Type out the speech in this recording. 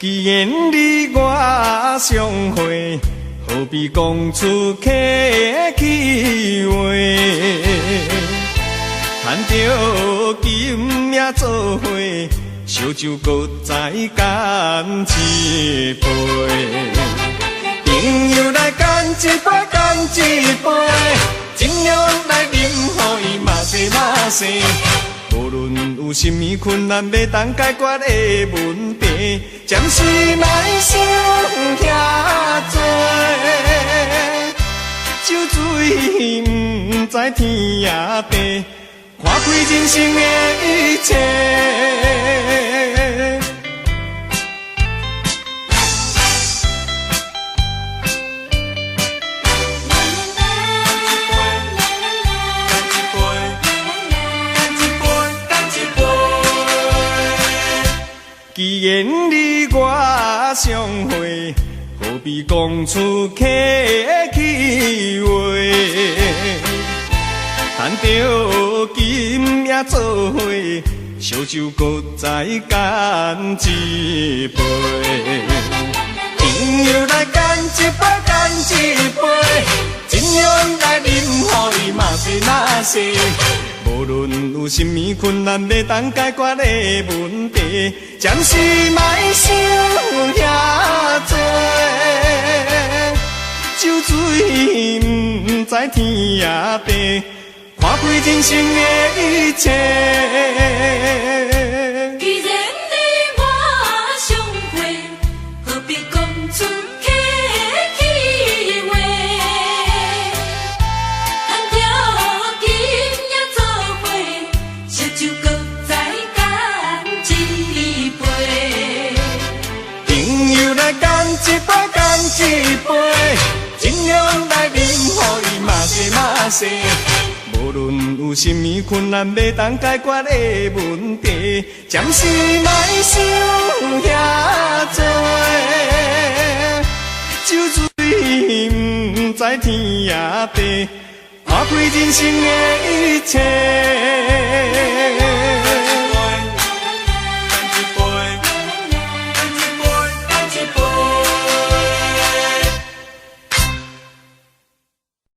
既然你我相会，何必讲出客气话？赚着金也做伙，烧酒搁再干一杯。朋友来干一杯，干一杯，尽量来饮，予伊嘛西嘛西。无论有甚物困难要当解决的问题，暂时莫想遐多。酒醉不知天也地，看开人生的一切。既然你我相会，何必讲出客气话？赚着金也做伙，烧酒搁再干一杯。朋友来干一杯，干一杯，尽量来饮，予伊嘛西嘛西。无论有甚物困难要当解决的问题，暂时莫想遐多。酒醉不知天也地，看开人生的一切。既然你我相会，何必讲出客气话？赚着金也做伙，烧酒搁再干一杯。朋友来干一杯，干一杯，尽量来饮，予伊嘛西嘛西。无论有甚物困难要当解决的问题，暂时莫想遐多。酒醉不知天也地，看开人生的一切。